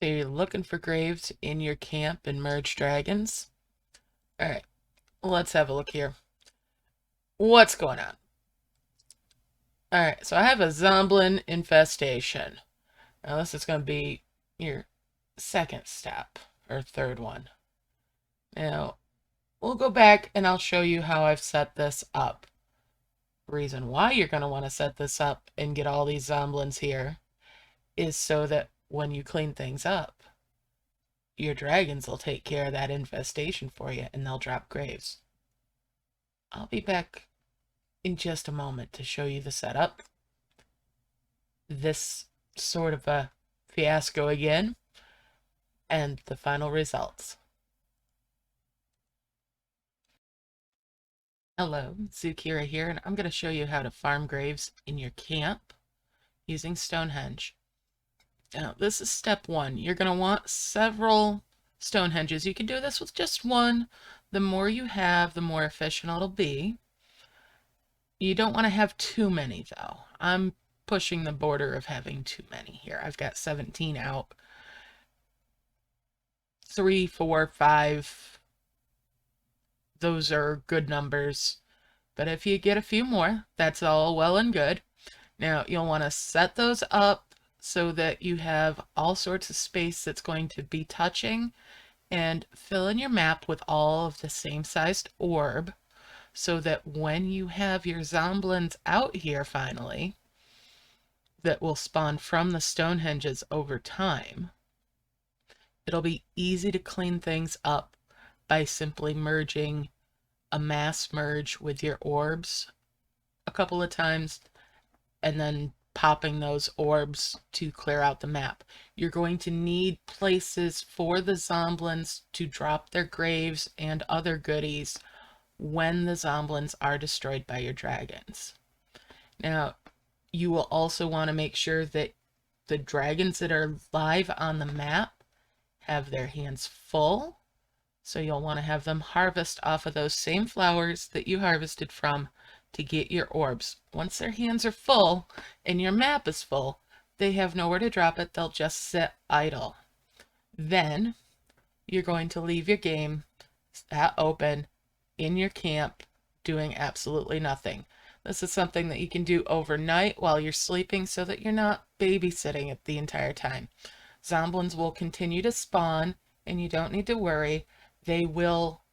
So you're looking for graves in your camp and merge dragons? Alright, let's have a look here. What's going on? Alright, so I have a Zomblin infestation. Now this is going to be your second step, or third one. Now, we'll go back and I'll show you how I've set this up. Reason why you're going to want to set this up and get all these Zomblins here is so that when you clean things up, your dragons will take care of that infestation for you and they'll drop graves. I'll be back in just a moment to show you the setup. This sort of a fiasco again, and the final results. Hello, Zukira here, and I'm going to show you how to farm graves in your camp using Stongehenge. Now, this is step one. You're going to want several Stonehenges. You can do this with just one. The more you have, the more efficient it'll be. You don't want to have too many, though. I'm pushing the border of having too many here. I've got 17 out. 3, 4, 5. Those are good numbers. But if you get a few more, that's all well and good. Now, you'll want to set those up so that you have all sorts of space that's going to be touching, and fill in your map with all of the same sized orb so that when you have your Zomblins out here finally, that will spawn from the Stonehenges over time, it'll be easy to clean things up by simply merging a mass merge with your orbs a couple of times and then popping those orbs to clear out the map. You're going to need places for the Zomblins to drop their graves and other goodies when the Zomblins are destroyed by your dragons. Now, you will also want to make sure that the dragons that are live on the map have their hands full. So you'll want to have them harvest off of those same flowers that you harvested from to get your orbs. Once their hands are full and your map is full, they have nowhere to drop it. They'll just sit idle. Then you're going to leave your game open in your camp doing absolutely nothing. This is something that you can do overnight while you're sleeping so that you're not babysitting it the entire time. Zomblins will continue to spawn and you don't need to worry. They will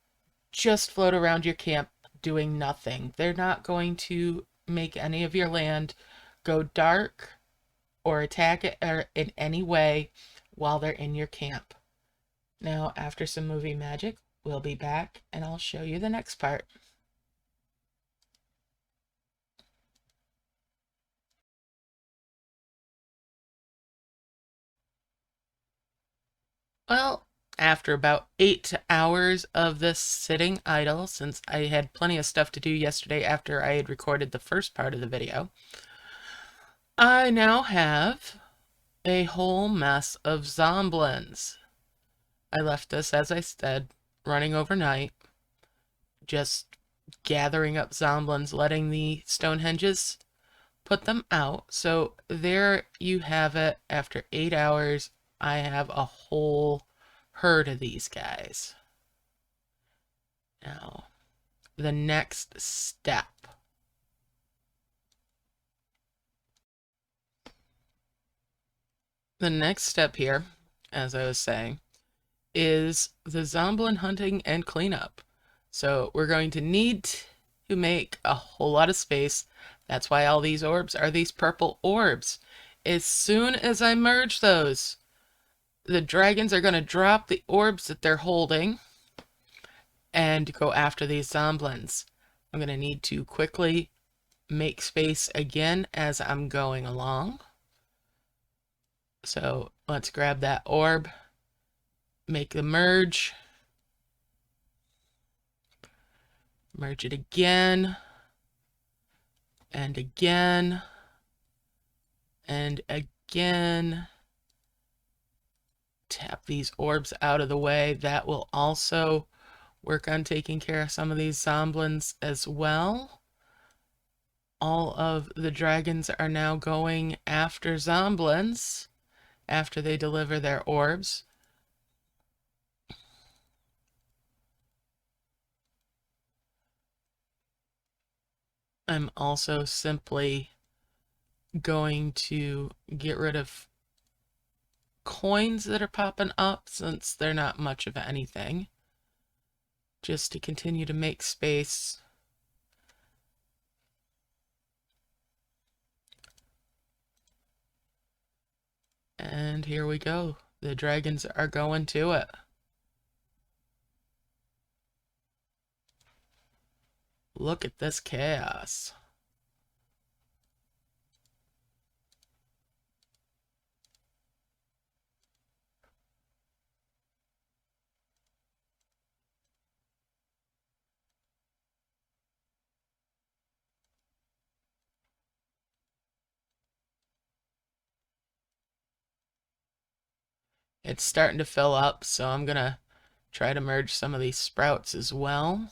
just float around your camp doing nothing. They're not going to make any of your land go dark or attack it in any way while they're in your camp. Now, after some movie magic, we'll be back and I'll show you the next part. Well, after about 8 hours of this sitting idle, since I had plenty of stuff to do yesterday after I had recorded the first part of the video, I now have a whole mess of Zomblins. I left this, as I said, running overnight, just gathering up Zomblins, letting the Stonehenges put them out. So there you have it. After 8 hours, I have a whole herd of these guys. Now, the next step. The next step here, as I was saying, is the Zomblin hunting and cleanup. So we're going to need to make a whole lot of space. That's why all these orbs are these purple orbs. As soon as I merge those, the dragons are going to drop the orbs that they're holding and go after these Zomblins. I'm going to need to quickly make space again as I'm going along. So let's grab that orb, make the merge, merge it again, and again, and again. Tap these orbs out of the way. That will also work on taking care of some of these Zomblins as well. All of the dragons are now going after Zomblins, after they deliver their orbs. I'm also simply going to get rid of coins that are popping up since they're not much of anything, just to continue to make space. And here we go. The dragons are going to it. Look at this chaos. It's starting to fill up, so I'm gonna try to merge some of these sprouts as well.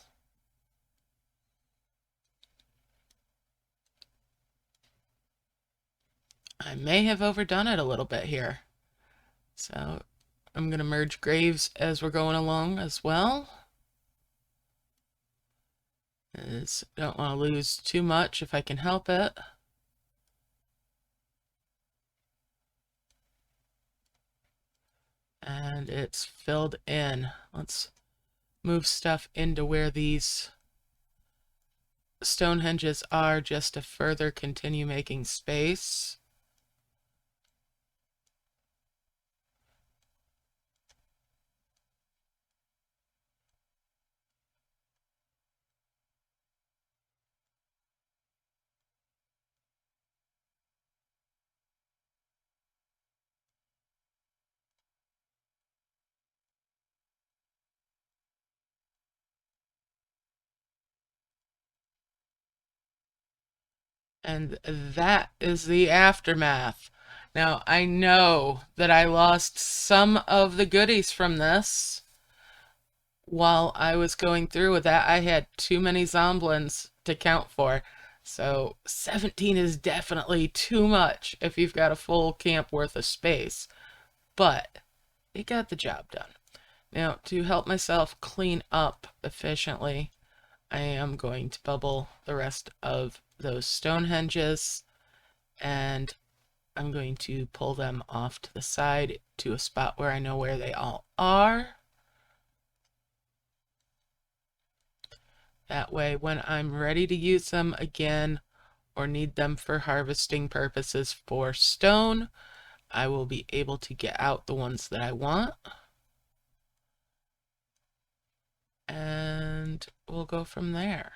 I may have overdone it a little bit here. So I'm gonna merge graves as we're going along as well. Don't want to lose too much if I can help it. And it's filled in. Let's move stuff into where these Stonehenges are just to further continue making space. And that is the aftermath. Now, I know that I lost some of the goodies from this while I was going through with that. I had too many Zomblins to count for. So 17 is definitely too much if you've got a full camp worth of space. But it got the job done. Now, to help myself clean up efficiently, I am going to bubble the rest of those Stonehenges, and I'm going to pull them off to the side to a spot where I know where they all are. That way, when I'm ready to use them again or need them for harvesting purposes for stone, I will be able to get out the ones that I want. And we'll go from there.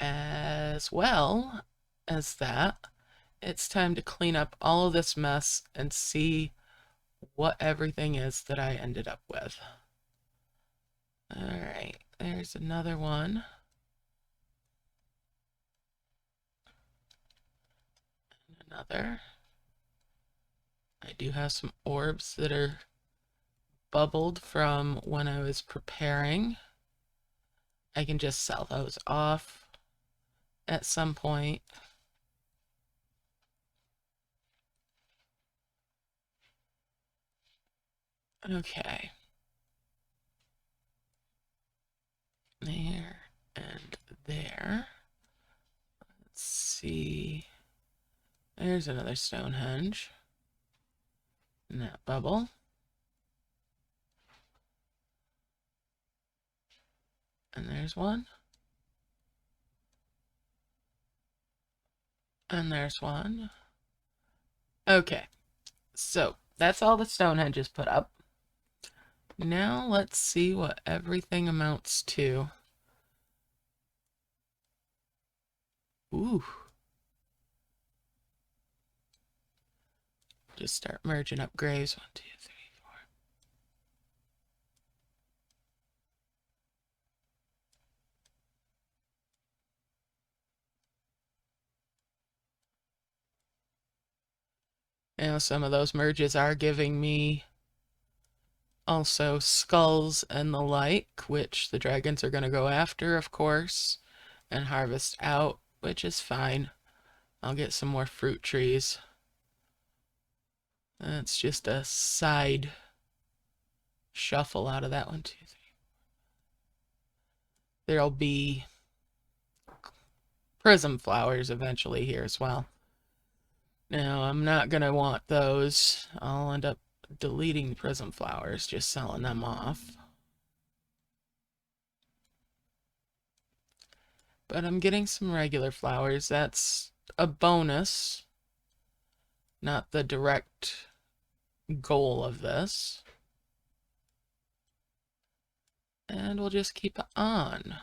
As well as that, it's time to clean up all of this mess and see what everything is that I ended up with. All right, there's another one. Another. I do have some orbs that are bubbled from when I was preparing. I can just sell those off at some point. Okay. There and there. Let's see. There's another Stonehenge. And that bubble. And there's one. And there's one. Okay. So that's all the Stonehenges put up. Now let's see what everything amounts to. Ooh. Just start merging up graves. 1, 2, 3, 4. Now some of those merges are giving me also skulls and the like, which the dragons are going to go after, of course. and harvest out, which is fine. I'll get some more fruit trees. That's just a side shuffle out of that one, 2, 3. There'll be prism flowers eventually here as well. Now, I'm not going to want those. I'll end up deleting the prism flowers, just selling them off. But I'm getting some regular flowers. That's a bonus, not the direct goal of this. And we'll just keep it on.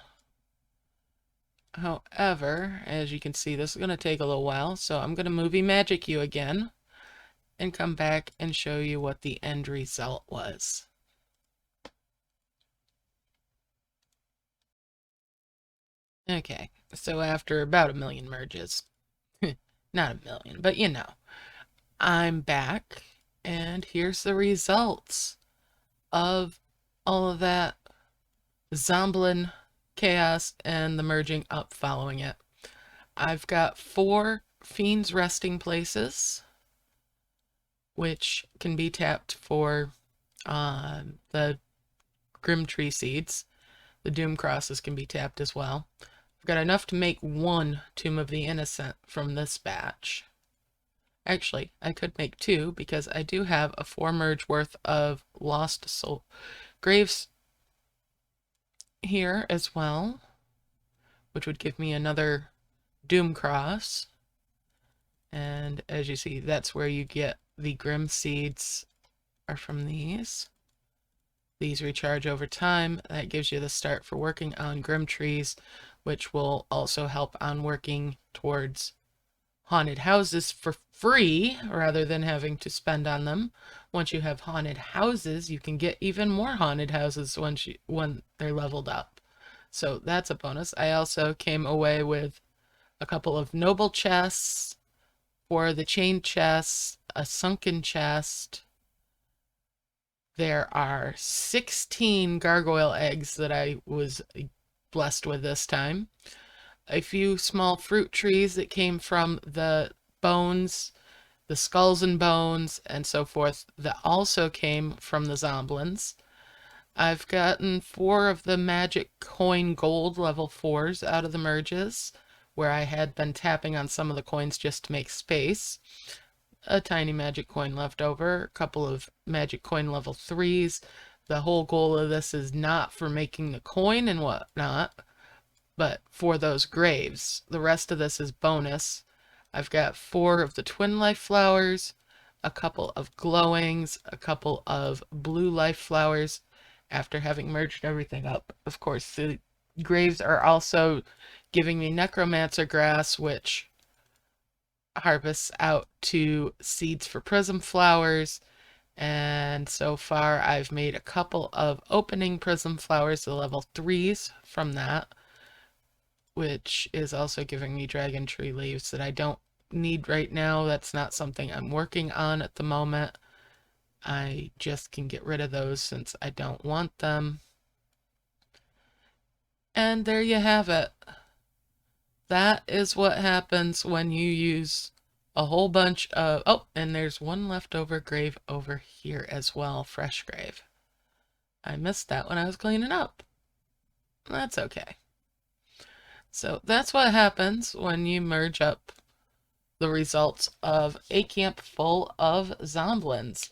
However, as you can see, this is going to take a little while, so I'm going to movie magic you again and come back and show you what the end result was. Okay, so after about 1,000,000 merges, not 1,000,000, but you know, I'm back, and here's the results of all of that Zomblin chaos and the merging up following it. I've got 4 Fiend's Resting Places, which can be tapped for the Grimm tree seeds. The Doom Crosses can be tapped as well. I've got enough to make 1 Tomb of the Innocent from this batch. Actually, I could make 2 because I do have a 4 merge worth of Lost Soul Graves here as well, which would give me another Doom Cross. And as you see, that's where you get the Grimm seeds are from these. These recharge over time. That gives you the start for working on Grimm trees, which will also help on working towards haunted houses for free rather than having to spend on them. Once you have haunted houses, you can get even more haunted houses when they're leveled up. So that's a bonus. I also came away with a couple of noble chests for the chain chests, a sunken chest. There are 16 gargoyle eggs that I was blessed with this time. A few small fruit trees that came from the bones, the skulls and bones, and so forth, that also came from the Zomblins. I've gotten 4 of the magic coin gold level 4s out of the merges, where I had been tapping on some of the coins just to make space. A tiny magic coin left over, a couple of magic coin level 3s. The whole goal of this is not for making the coin and whatnot, but for those graves. The rest of this is bonus. I've got 4 of the twin life flowers, a couple of glowings, a couple of blue life flowers after having merged everything up. Of course, the graves are also giving me necromancer grass, which harvests out to seeds for prism flowers. And so far I've made a couple of opening prism flowers, the level 3s from that, which is also giving me dragon tree leaves that I don't need right now. That's not something I'm working on at the moment. I just can get rid of those since I don't want them. And there you have it. That is what happens when you use a whole bunch of... Oh, and there's one leftover grave over here as well, fresh grave. I missed that when I was cleaning up. That's okay. So that's what happens when you merge up the results of a camp full of Zomblins.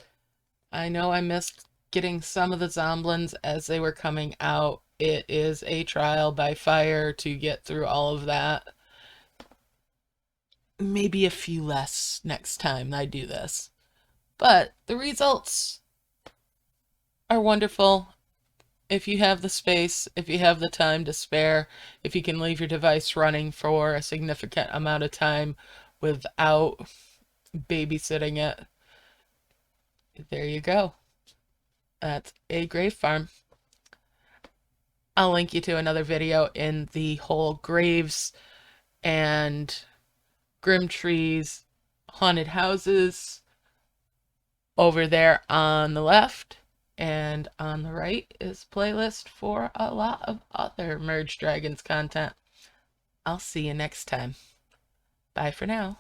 I know I missed getting some of the Zomblins as they were coming out. It is a trial by fire to get through all of that. Maybe a few less next time I do this. But the results are wonderful. If you have the space, if you have the time to spare, if you can leave your device running for a significant amount of time without babysitting it, there you go. That's a grave farm. I'll link you to another video in the whole graves and Grimm trees, haunted houses over there on the left, and on the right is playlist for a lot of other Merge Dragons content. I'll see you next time. Bye for now.